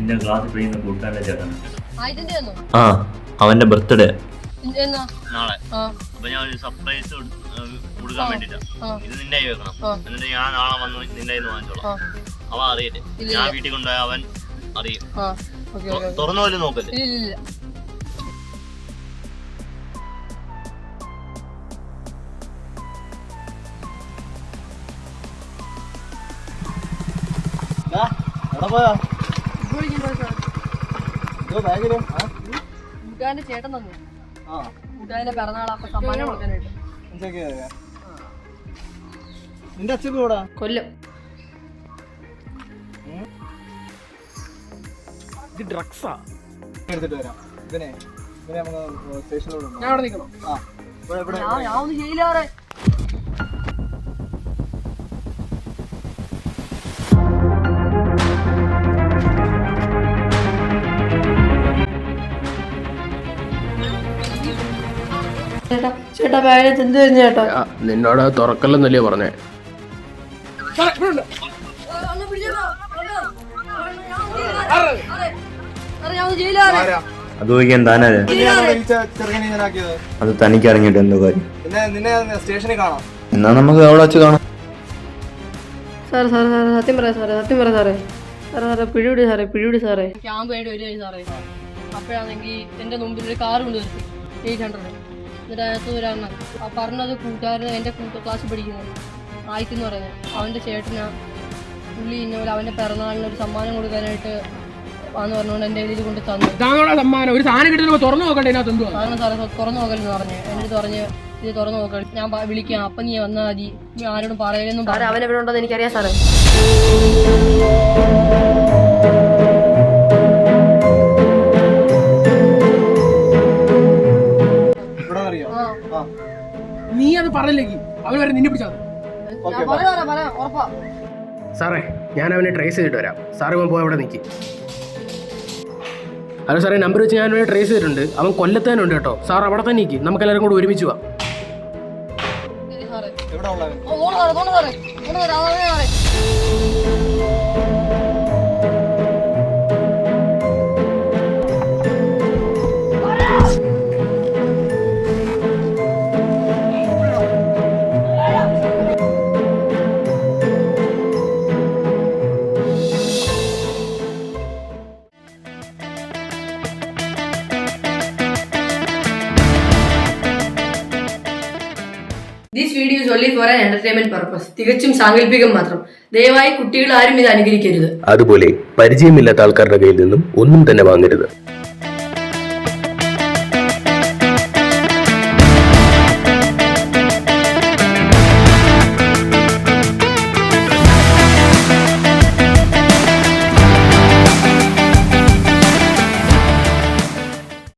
നിന്റെ ക്ലാസ് പഠിക്കുന്ന കൂട്ടാൻ്റെ ചേട്ടൻ. ആ അവന്റെ ബർത്ത്ഡേ നാളെ. അപ്പൊ ഞാൻ ഒരു സർപ്രൈസ് കൊടുക്കാൻ വേണ്ടിട്ടാ. ഇത് നിന്റെ കൈ വെക്കണം. എന്നിട്ട് ഞാൻ നാളെ വന്ന് നിന്റെ കയ്യിൽ വാങ്ങിച്ചോളാം. അവൻ അറിയില്ലേ, ഞാൻ വീട്ടിൽ കൊണ്ടുപോയ അവൻ അറിയും. തുറന്നു പോലും നോക്കല്ലേ. കൂട്ടുകാരന്റെ ചേട്ടൻ തന്നു. കൂട്ടുകാരന്റെ പിറന്നാൾ അപ്പൊ സമ്മാനം കൊടുക്കാനായിട്ട്. നിന്റെ അച്ഛൻ കൂടാ കൊല്ലം. ഇത് ഡ്രഗ്സാ. എടുത്തിട്ട് വരാം. ഇവനെ നമുക്ക് സ്റ്റേഷനിലോട്ട് ഞാൻ അവിടെ നിൽക്കണം. ഞാൻ ഒന്ന് ചെയ്യില്ലാറെ. ചേട്ടാ ബാഗിനകത്ത് എന്ത് കഴിഞ്ഞ ചേട്ടാ? നിന്നോട് തുറക്കല്ലെന്നല്ലേ പറഞ്ഞേ. അത് ചോദിക്കാൻ താനാ? അത് തനിക്ക് അറിഞ്ഞിട്ട് എന്തോ കാര്യം. സ്റ്റേഷനിൽ കാണാം. എന്നാ നമുക്ക് അവിടെ വെച്ച് കാണാം. സാറേ സാറേ സാറേ സത്യം പറയാം സാറേ, സത്യം പറയാം സാറേ. സാറേ സാറേ പിടിപിടി സാറേ, പിടിപിടി സാറേ. ക്യാമ്പ് ആയിട്ട് വരികയായി സാറേ. അപ്പോഴാണെങ്കിൽ എൻ്റെ മുമ്പിൽ ഒരു കാർ കൊണ്ട് നിർത്തി 800. എന്നിട്ട് അതിനകത്ത് ഒരാണ് പറഞ്ഞത് കൂട്ടുകാരൻ എൻ്റെ ക്ലാസ്സിൽ പഠിക്കുന്നത് ആയിക്കെന്ന് പറയുന്നത്. അവൻ്റെ ചേട്ടനാ പുള്ളി ഇന്നപോലെ അവൻ്റെ പിറന്നാളിന് ഒരു സമ്മാനം കൊടുക്കാനായിട്ട് ആന്ന് പറഞ്ഞുകൊണ്ട് എൻ്റെ ഇതിൽ കൊണ്ട് തന്നു. സമ്മാനം ഒരു സാധനം കിട്ടുമ്പോൾ തുറന്നു നോക്കണ്ടേ? കാരണം സാറേ തുറന്നു നോക്കലെന്ന് പറഞ്ഞു. എൻ്റെ അടുത്ത് പറഞ്ഞ് ഇത് തുറന്നു നോക്ക, ഞാൻ വിളിക്കാം, അപ്പം നീ വന്നാൽ മതി, നീ ആരോടും പറയലെന്നും പറഞ്ഞു. അവൻ എവിടെ ഉണ്ടെന്ന് എനിക്കറിയാം സാറേ. നീ അത് പറഞ്ഞില്ലെങ്കിൽ അവൻ വരെ നിന്നെ പിടിച്ചാൽ. സാറേ ഞാൻ അവനെ ട്രേസ് ചെയ്തിട്ട് വരാം. സാറ് അവൻ പോയി അവിടെ നിൽക്കി. ഹലോ സാറേ, നമ്പർ വെച്ച് ഞാൻ അവനെ ട്രേസ് ചെയ്തിട്ടുണ്ട്. അവൻ കൊല്ലത്തേനുണ്ട് കേട്ടോ. സാർ അവിടെ തന്നെ നിൽക്കി, നമുക്ക് എല്ലാവരും കൂടെ ഒരുമിച്ച് പോവാം. This video is only for an entertainment purpose. തികച്ചും സാങ്കല്പികം മാത്രം. ദയവായി കുട്ടികൾ ആരും ഇത് അനുകരിക്കരുത്. അതുപോലെ പരിചയമില്ലാത്ത ആൾക്കാരുടെ കയ്യിൽ നിന്നും ഒന്നും തന്നെ വാങ്ങരുത്.